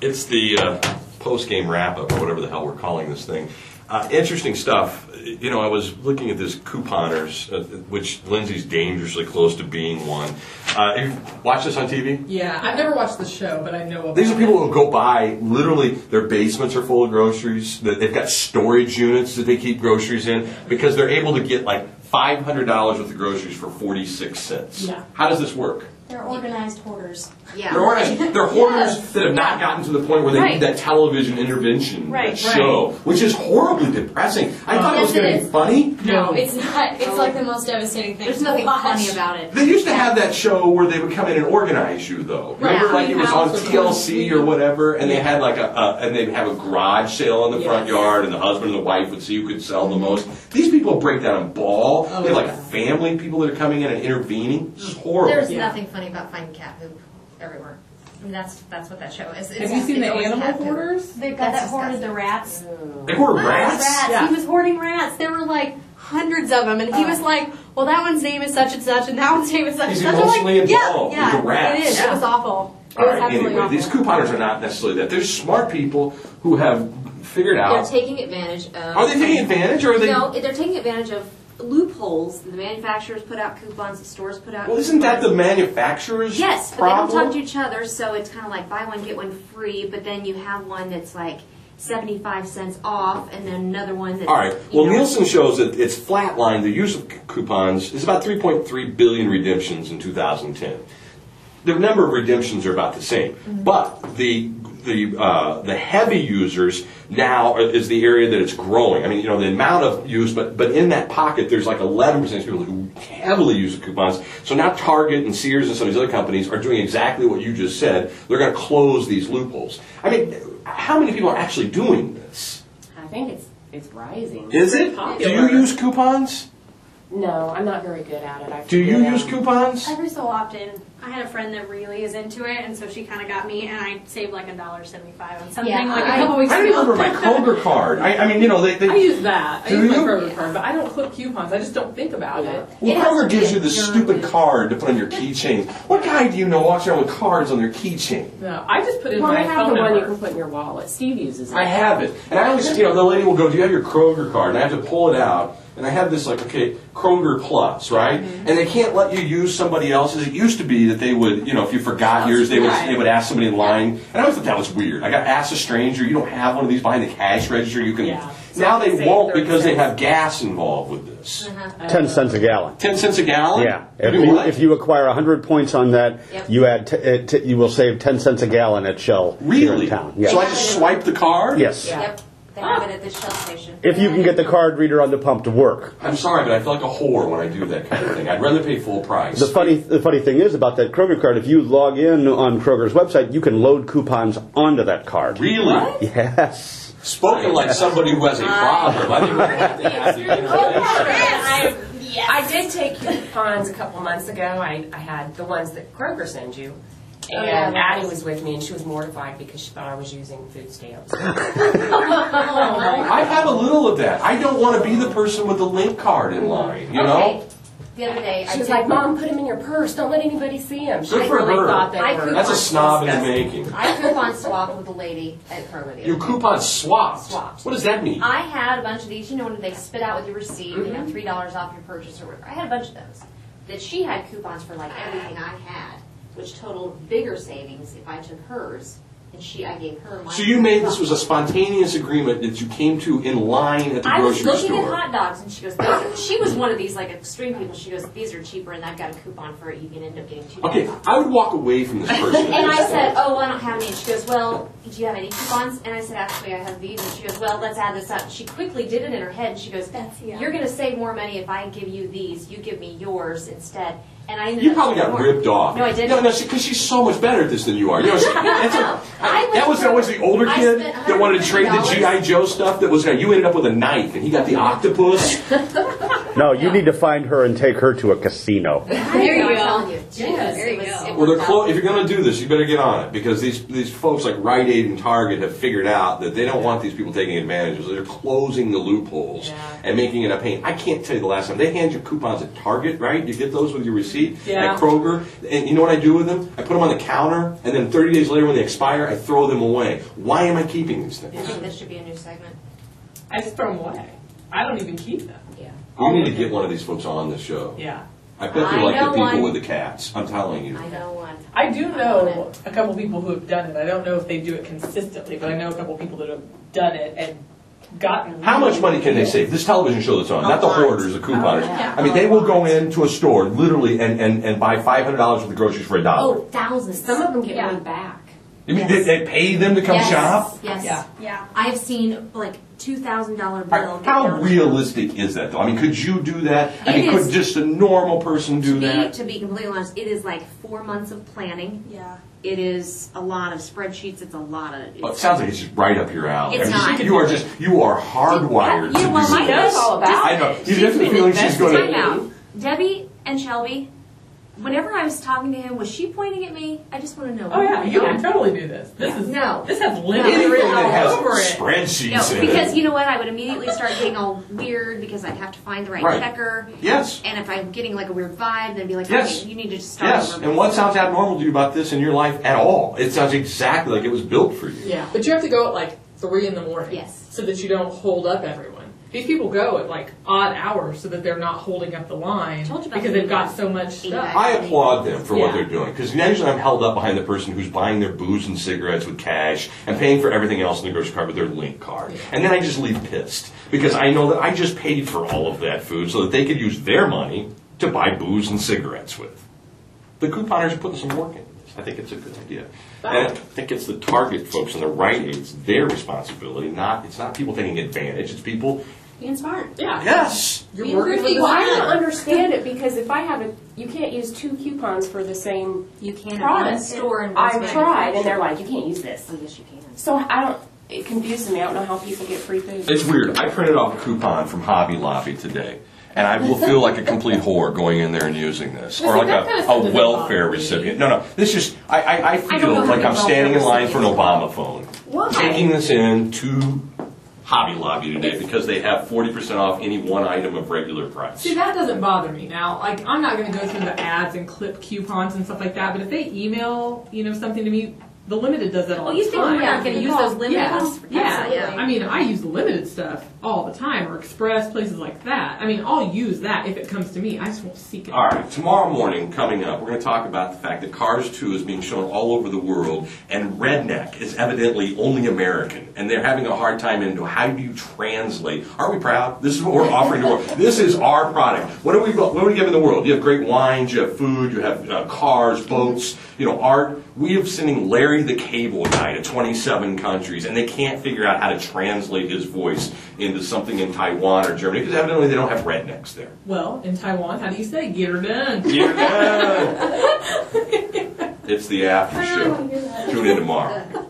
It's the post-game wrap-up, or whatever the hell we're calling this thing. Interesting stuff. You know, I was looking at this couponers, which Lindsay's dangerously close to being one. You watch this on TV? Yeah, I've never watched the show, but I know about These are people who go by, literally, their basements are full of groceries. They've got storage units that they keep groceries in because they're able to get like $500 worth of groceries for 46 cents. Yeah. How does this work? They're organized hoarders. Yeah. They're organized. They're hoarders that have not gotten to the point where they need that television intervention, that show, which is horribly depressing. I thought it was going to be funny. No, it's not. It's like the most devastating thing. There's nothing funny about it. They used to have that show where they would come in and organize you, though. Remember, like it was on TLC or whatever, and they had like and they'd have a garage sale in the front yard, and the husband and the wife would see who could sell the most. These people break down and bawl. They have like family people that are coming in and intervening. This is horrible. There's nothing funny about finding cat poop everywhere. I mean, that's what that show is. Have you seen the animal hoarders? The guy that hoarded the rats. They hoard rats? Yeah. He was hoarding rats. There were like hundreds of them, and he was like, well, that one's name is such and such, and that one's name is such and such. He's emotionally involved with the rats. It is. It was awful. All right, anyway, these couponers are not necessarily that. They're smart people who have figured out. They're taking advantage of. Are they taking advantage, or are they? No, they're taking advantage of loopholes. The manufacturers put out coupons, the stores put out. Well, isn't that the manufacturer's Yes, problem? but they don't talk to each other, so it's kind of like buy one get one free. But then you have one that's like 75 cents off, and then another one that's. All right. Well, Nielsen shows that it's flatlined. The use of coupons is about 3.3 billion redemptions in 2010. The number of redemptions are about the same, but the heavy users now is the area that it's growing. I mean, you know, the amount of use, but in that pocket, there's like 11% of people who heavily use the coupons. So now Target and Sears and some of these other companies are doing exactly what you just said. They're going to close these loopholes. I mean, how many people are actually doing this? I think it's rising. Is it? Do you use coupons? No, I'm not very good at it. Do you use coupons? Every so often. I had a friend that really is into it, and so she kind of got me, and I saved like $1.75 on something like a couple weeks ago. I remember my Kroger card. I mean, you know, they I use that. I use my you? Kroger card, but I don't clip coupons. I just don't think about it. Well, Kroger gives you this stupid card to put on your keychain. What guy do you know walks around with cards on their keychain? No, I just put in Well, my I have phone the one number. you can put in your wallet. Steve uses it. I have it. And I always, you know, the lady will go, do you have your Kroger card? And I have to pull it out. And I have this, like, okay, Kroger Plus, right? And they can't let you use somebody else's. It used to be that they would, you know, if you forgot yours, they would ask somebody in line. And I always thought that was weird. I got asked a stranger, you don't have one of these behind the cash register. You can. Yeah. Now they won't because they have gas involved with this. 10 cents a gallon. 10 cents a gallon? Yeah. If you acquire 100 points on that, you add you will save 10 cents a gallon at Shell here in town. Yeah. So I just swipe the card? Yes. Yep. They have it at the Shell station. If you can get the card reader on the pump to work. I'm sorry, but I feel like a whore when I do that kind of thing. I'd rather pay full price. The funny thing is about that Kroger card, if you log in on Kroger's website, you can load coupons onto that card. Really? Yes. Spoken like somebody who has a problem. I think we're going to have to have the intervention. I did take coupons a couple months ago. I had the ones that Kroger sends you. And Addie was with me, and she was mortified because she thought I was using food stamps. I have a little of that. I don't want to be the person with the link card in line, you know? The other day, She was like, Mom, put them in your purse. Don't let anybody see them. She Good for really her. thought they were. That's a snob in the making. I coupon swapped with a lady at Kroger. You coupon swapped? Swapped. What does that mean? I had a bunch of these, you know, when they spit out with your receipt, you know, $3 off your purchase or whatever. I had a bunch of those. That she had coupons for like everything I had, which totaled bigger savings if I took hers. And I gave her my. So you made this was a spontaneous agreement that you came to in line at the grocery I was looking store. at hot dogs, and she goes, she was one of these like extreme people. She goes, these are cheaper, and I've got a coupon for it. You can end up getting $2. Okay, I would walk away from this person. And I said, oh, I don't have any. And she goes, well, do you have any coupons? And I said, actually, I have these. And she goes, well, let's add this up. She quickly did it in her head, and she goes, you're going to save more money if I give you these. You give me yours instead. And I ended You up probably got ripped off. No, I didn't. No, because she's so much better at this than you are. You know, that was always the older kid that wanted to trade the G.I. Joe stuff. You ended up with a knife, and he got the octopus. No, you need to find her and take her to a casino. There you I'm go. telling you. Yes, there you go. Well, if you're going to do this, you better get on it, because these folks like Rite Aid and Target have figured out that they don't want these people taking advantage. So they're closing the loopholes and making it a pain. I can't tell you the last time. They hand you coupons at Target, right? You get those with your receipt at Kroger. And you know what I do with them? I put them on the counter, and then 30 days later when they expire, I throw them away. Why am I keeping these things? I think this should be a new segment. I just throw them away. I don't even keep them. Yeah. We need to get one of these folks on the show. Yeah. I bet they're I like the know people one. with the cats. I'm telling you. I know one. I do know a couple people who have done it. I don't know if they do it consistently, but I know a couple people that have done it and gotten. How much money can they save? This television show that's on, not the hoarders, the couponers. yeah. I mean, they will go into a store, literally, and buy $500 worth of groceries for $1. Oh, thousands. Some of them get money back. You mean Yes. they pay them to come Yes. shop? Yes. Yeah. Yeah. I have seen like $2,000 bill. get How down. realistic is that, though? I mean, could you do that? I mean, It could is. just a normal person do that? To be completely honest, it is like 4 months of planning. Yeah. It is a lot of spreadsheets. It's a lot of. Well, it sounds like it's just right up your alley. It's I mean, not. you are hardwired to Yeah, do well, my this. knows all about I know. it. You get the feeling she's going Time to. out. Debbie and Shelby, whenever I was talking to him, was she pointing at me? I just want to know. Oh yeah, you can totally do this. This is No. This has limits Anything written that all has over it. spreadsheets No, in because it. you know what? I would immediately start getting all weird because I'd have to find the right Right. checker. Yes. And if I'm getting like a weird vibe, then be like, Yes. okay, you need to just start Yes, over. and what sounds abnormal to you about this in your life at all? It sounds exactly like it was built for you. Yeah, but you have to go at like 3 in the morning. Yes. So that you don't hold up everyone. These people go at like odd hours so that they're not holding up the line Told you about because the they've got so much stuff. I applaud them for what Yeah. they're doing, because usually I'm held up behind the person who's buying their booze and cigarettes with cash and paying for everything else in the grocery cart with their link card. And then I just leave pissed, because I know that I just paid for all of that food so that they could use their money to buy booze and cigarettes with. The couponers are putting some work into this. I think it's a good idea. And I think it's the Target folks and the Rite Aid, it's their responsibility, it's not people taking advantage, it's people, Being smart. Yeah. yes! You're Being working with goofy. the Well, I system. don't understand it because if I have you can't use 2 coupons for the same You can product. at one store and I've tried, and they're like, you can't use this. Oh, yes, you can. So it confuses me. I don't know how people get free food. It's weird. I printed off a coupon from Hobby Lobby today, and I will feel like a complete whore going in there and using this, Well, or see, like that kind of a stuff doesn't welfare bother me. recipient. No, this just I don't know feel how like many I'm standing in welfare line for an Obama phone, Why? taking this in to Hobby Lobby today because they have 40% off any one item of regular price. See, that doesn't bother me. Now, like, I'm not going to go through the ads and clip coupons and stuff like that, but if they email, something to me, the Limited does that all Well, the you think time. we're not going to use those limited Yeah. ones? Yeah. Absolutely. I mean, I use the Limited stuff all the time, or Express, places like that. I mean, I'll use that if it comes to me. I just won't seek it. All right, tomorrow morning, coming up, we're going to talk about the fact that Cars 2 is being shown all over the world, and redneck is evidently only American, and they're having a hard time into how do you translate. Aren't we proud? This is what we're offering to the world. This is our product. What do we give in the world? You have great wines, you have food, you have cars, boats, art. We are sending Larry the Cable Guy to 27 countries, and they can't figure out how to translate his voice into something in Taiwan or Germany, because evidently they don't have rednecks there. Well, in Taiwan, how do you say, get her done? You're done. It's the after show. Tune in tomorrow.